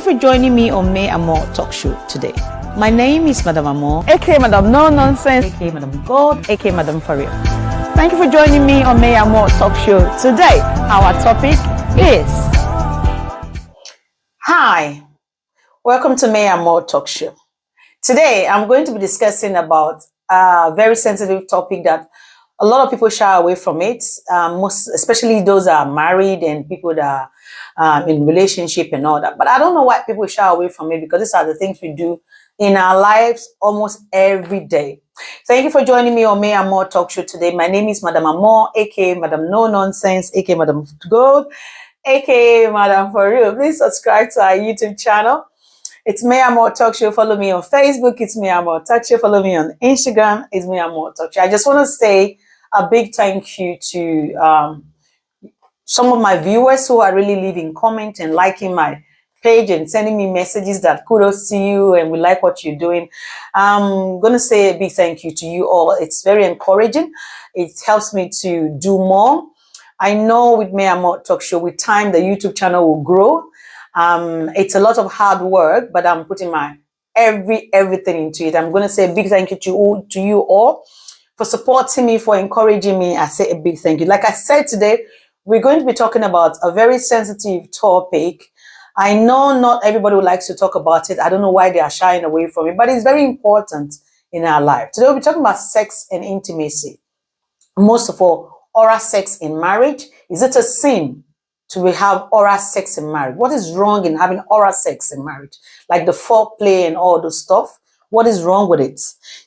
for joining me on MayAmor Talk Show today. My name is Madam Amor, aka Madam No Nonsense, aka Madam God, aka Madam For Real. Thank you for joining me on MayAmor Talk Show today. Our topic is... Hi, welcome to MayAmor Talk Show. Today, I'm going to be discussing about a very sensitive topic that a lot of people shy away from it, most especially those that are married and people that are in relationship and all that. But I don't know why people shy away from it, because these are the things we do in our lives almost every day. Thank you for joining me on MayAmor Talk Show today. My name is Madam Amor, aka Madam No Nonsense, aka Madam Gold, aka Madam For Real. Please subscribe to our YouTube channel. It's MayAmor Talk Show. Follow me on Facebook. It's MayAmor Talk Show. Follow me on Instagram. It's MayAmor Talk Show. I just want to say a big thank you to some of my viewers who are really leaving comments and liking my page and sending me messages that kudos to you and we like what you're doing. I'm going to say a big thank you to you all. It's very encouraging. It helps me to do more. I know with MayAmor Talk Show, with time, the YouTube channel will grow. It's a lot of hard work, but I'm putting my everything into it. I'm going to say a big thank you to you all for supporting me, for encouraging me. I say a big thank you. Like I said today, we're going to be talking about a very sensitive topic. I know not everybody would like to talk about it. I don't know why they are shying away from it, but it's very important in our life. Today we'll be talking about sex and intimacy. Most of all, oral sex in marriage. Is it a sin to have oral sex in marriage? What is wrong in having oral sex in marriage? Like the foreplay and all those stuff. What is wrong with it?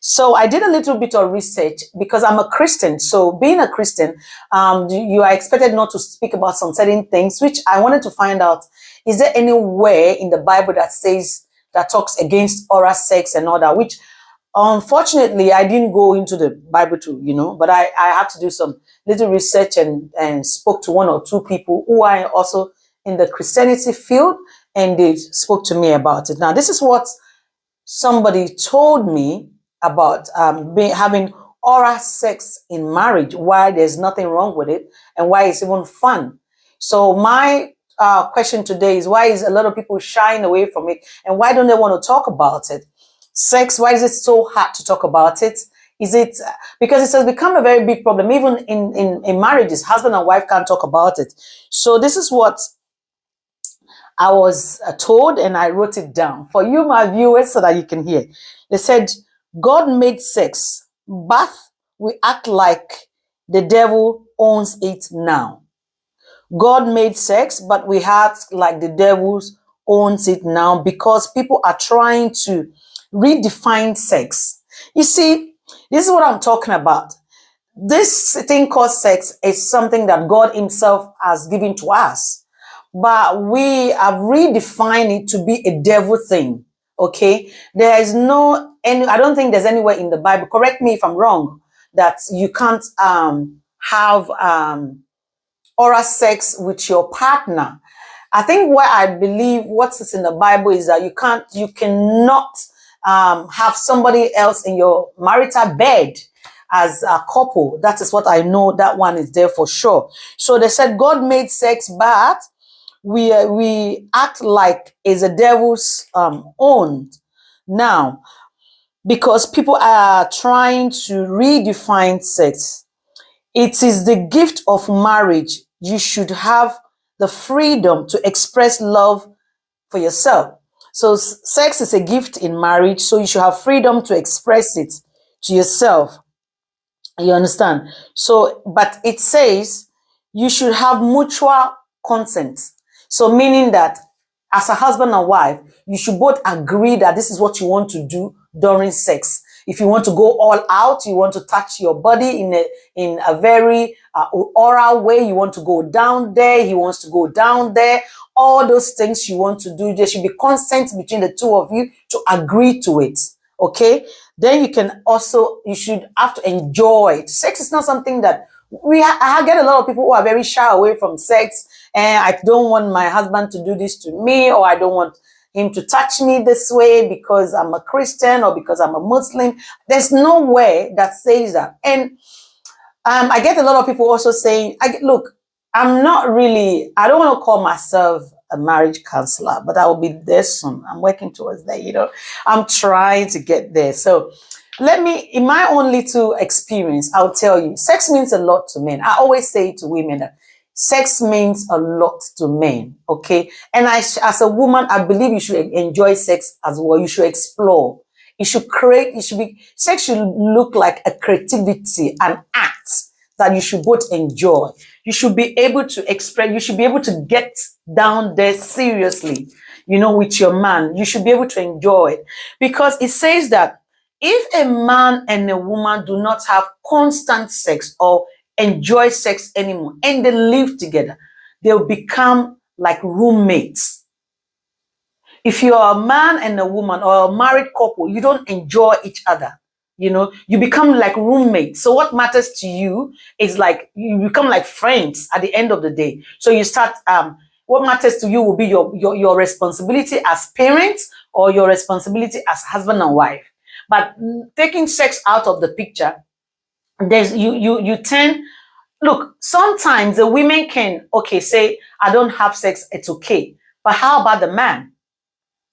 So I did a little bit of research because I'm a Christian. So being a Christian, you are expected not to speak about some certain things, which I wanted to find out. Is there anywhere in the Bible that talks against oral sex and all that? Which, unfortunately, I didn't go into the Bible to, but I had to do some little research and spoke to one or two people who are also in the Christianity field, and they spoke to me about it. Now, this is what somebody told me about having oral sex in marriage, why there's nothing wrong with it, and why it's even fun. So my question today is, why is a lot of people shying away from it, and why don't they want to talk about it? Sex, why is it so hard to talk about it? Is it because it has become a very big problem? Even in marriages, husband and wife can't talk about it. So this is what I was told, and I wrote it down for you, my viewers, so that you can hear. They said, God made sex, but we act like the devil owns it now. God made sex, but we act like the devil owns it now because people are trying to redefine sex. You see, this is what I'm talking about. This thing called sex is something that God himself has given to us. But we have redefined it to be a devil thing, okay? There is I don't think there's anywhere in the Bible, correct me if I'm wrong, that you can't have oral sex with your partner. I think what I believe what's in the Bible is that you cannot have somebody else in your marital bed as a couple. That is what I know. That one is there for sure. So they said God made sex, but we act like it's a devil's owned now because people are trying to redefine sex. It is the gift of marriage. You should have the freedom to express love for yourself. So sex is a gift in marriage, so you should have freedom to express it to yourself. You understand? So, but it says you should have mutual consent. So meaning that as a husband and wife, you should both agree that this is what you want to do during sex. If you want to go all out, you want to touch your body in a very oral way, you want to go down there, he wants to go down there, all those things you want to do, there should be consent between the two of you to agree to it. Okay? Then you should have to enjoy it. Sex is not something that I get a lot of people who are very shy away from sex, and I don't want my husband to do this to me, or I don't want him to touch me this way because I'm a Christian or because I'm a Muslim. There's no way that says that. And I get a lot of people also saying, look, I don't want to call myself a marriage counselor, but I will be there soon. I'm working towards that, you know. I'm trying to get there. So let me, in my own little experience, I'll tell you, sex means a lot to men. I always say to women that sex means a lot to men, okay? And as a woman, I believe you should enjoy sex as well. You should explore. You should create, sex should look like a creativity, an act that you should both enjoy. You should be able to express, you should be able to get down there seriously, you know, with your man. You should be able to enjoy it, because it says that if a man and a woman do not have constant sex or enjoy sex anymore and they live together, they'll become like roommates. If you're a man and a woman or a married couple, you don't enjoy each other. You know, you become like roommates. So what matters to you is like, you become like friends at the end of the day. So you start, what matters to you will be your responsibility as parents or your responsibility as husband and wife. But taking sex out of the picture, you tend, look, sometimes the women can, okay, say, I don't have sex, it's okay. But how about the man?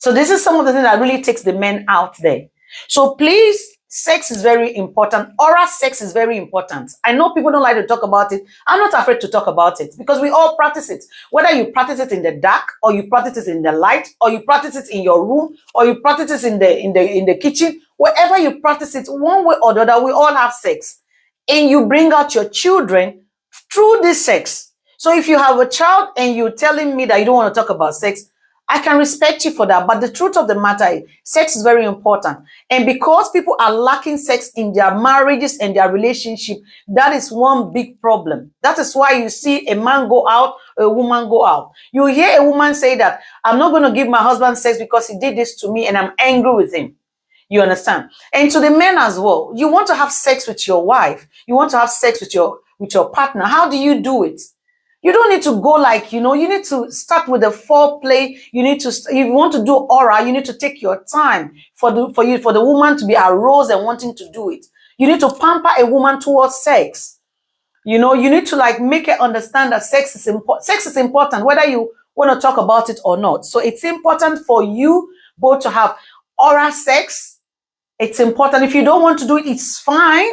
So this is some of the things that really takes the men out there. So please, sex is very important. Oral sex is very important. I know people don't like to talk about it. I'm not afraid to talk about it because we all practice it. Whether you practice it in the dark, or you practice it in the light, or you practice it in your room, or you practice it in the kitchen, wherever you practice it, one way or the other, we all have sex. And you bring out your children through this sex. So if you have a child and you're telling me that you don't want to talk about sex, I can respect you for that. But the truth of the matter is, sex is very important. And because people are lacking sex in their marriages and their relationship, that is one big problem. That is why you see a man go out, a woman go out. You hear a woman say that, I'm not going to give my husband sex because he did this to me and I'm angry with him. You understand? And to the men as well, you want to have sex with your wife. You want to have sex with your partner. How do you do it? You don't need to go like, you know, you need to start with the foreplay. You need to, if you want to do oral, you need to take your time for the woman to be aroused and wanting to do it. You need to pamper a woman towards sex. You know, you need to like make her understand that sex is important. Sex is important, whether you want to talk about it or not. So it's important for you both to have oral sex. It's important. If you don't want to do it, it's fine.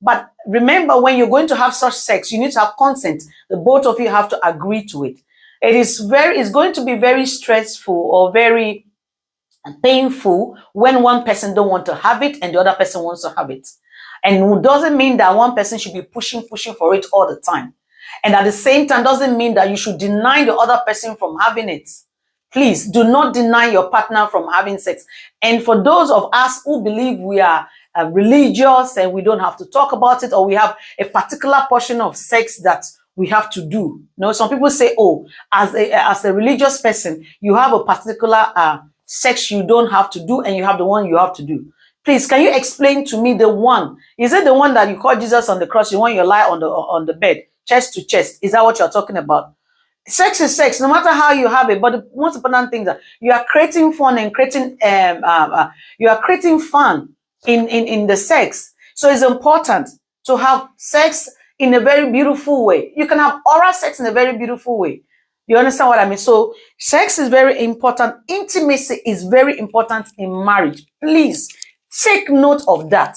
But remember, when you're going to have such sex, you need to have consent. The both of you have to agree to it. It's going to be very stressful or very painful when one person don't want to have it and the other person wants to have it. And it doesn't mean that one person should be pushing for it all the time. And at the same time, doesn't mean that you should deny the other person from having it. Please do not deny your partner from having sex. And for those of us who believe we are religious and we don't have to talk about it, or we have a particular portion of sex that we have to do. You know, some people say, oh, as a religious person, you have a particular sex you don't have to do and you have the one you have to do. Please, can you explain to me the one? Is it the one that you call Jesus on the cross, the one you lie on the bed, chest to chest? Is that what you're talking about? Sex is sex, no matter how you have it. But the most important thing is that you are creating fun and creating fun in the sex. So it's important to have sex in a very beautiful way. You can have oral sex in a very beautiful way. You understand what I mean? So sex is very important. Intimacy is very important in marriage. Please take note of that.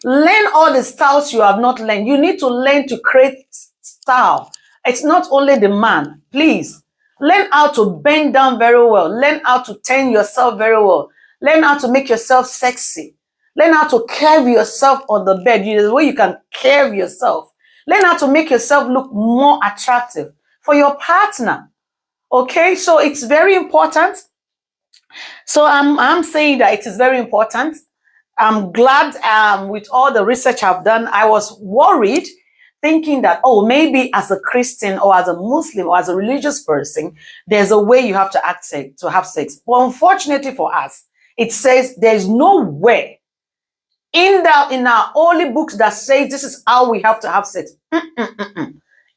Learn all the styles you have not learned. You need to learn to create style. It's not only the man. Please learn how to bend down very well. Learn how to turn yourself very well. Learn how to make yourself sexy. Learn how to curve yourself on the bed. The way you can curve yourself. Learn how to make yourself look more attractive for your partner. Okay, so it's very important. So I'm saying that it is very important. I'm glad with all the research I've done. I was worried thinking that, oh, maybe as a Christian or as a Muslim or as a religious person, there's a way you have to act to have sex. But unfortunately for us, it says there's no way in our holy books that says this is how we have to have sex.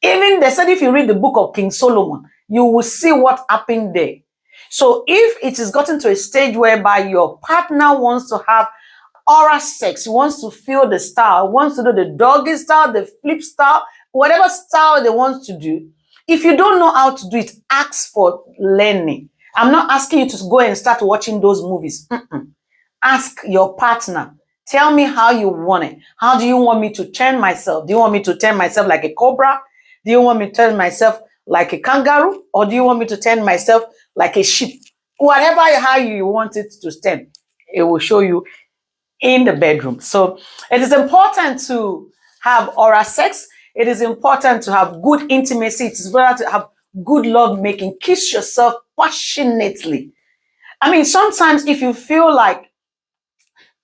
Even they said if you read the book of King Solomon, you will see what happened there. So if it is gotten to a stage whereby your partner wants to have oral sex, he wants to feel the style, wants to do the doggy style, the flip style, whatever style they want to do, If you don't know how to do it, ask for learning. I'm not asking you to go and start watching those movies. Ask your partner. Tell me how you want it. How do you want me to turn myself? Do you want me to turn myself like a cobra? Do you want me to turn myself like a kangaroo? Or do you want me to turn myself like a sheep? Whatever how you want it to stand, it will show you in the bedroom. So it is important to have oral sex. It is important to have good intimacy. It is important to have good love making. Kiss yourself passionately. I mean, sometimes if you feel like,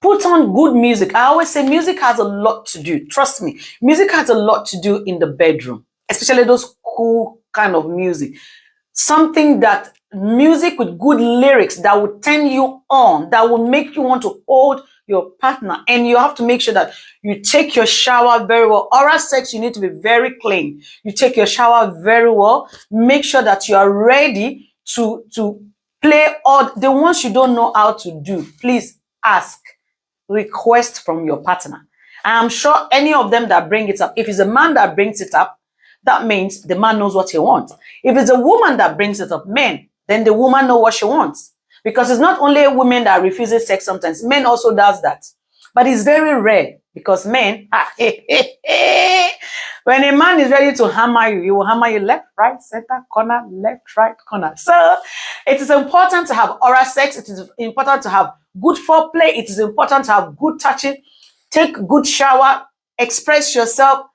put on good music. I always say music has a lot to do. Trust me, music has a lot to do in the bedroom, especially those cool kind of music. Something that music with good lyrics that will turn you on, that will make you want to hold your partner. And you have to make sure that you take your shower very well. Oral sex, you need to be very clean. You take your shower very well. Make sure that you are ready to play all the ones you don't know how to do. Please ask, request from your partner. And I'm sure any of them that bring it up, if it's a man that brings it up, that means the man knows what he wants. If it's a woman that brings it up, men, then the woman knows what she wants. Because it's not only women that refuses sex sometimes, men also does that. But it's very rare because men, when a man is ready to hammer you, he will hammer you left, right, center, corner, left, right, corner. So it is important to have oral sex. It is important to have good foreplay. It is important to have good touching. Take good shower. Express yourself.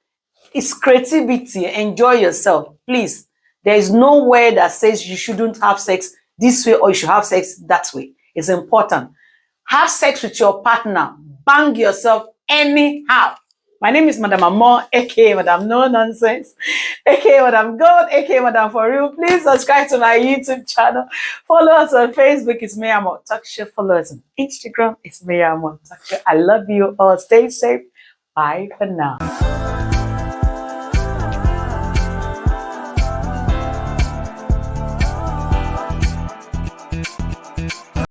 It's creativity. Enjoy yourself. Please. There is no way that says you shouldn't have sex this way or you should have sex that way. It's important. Have sex with your partner. Bang yourself anyhow. My name is MayAmor, aka Madam No Nonsense, aka Madam God, aka Madam For Real. Please subscribe to my YouTube channel. Follow us on Facebook. It's MayAmor TalkShow. Follow us on Instagram. It's MayAmor TalkShow. I love you all. Stay safe. Bye for now.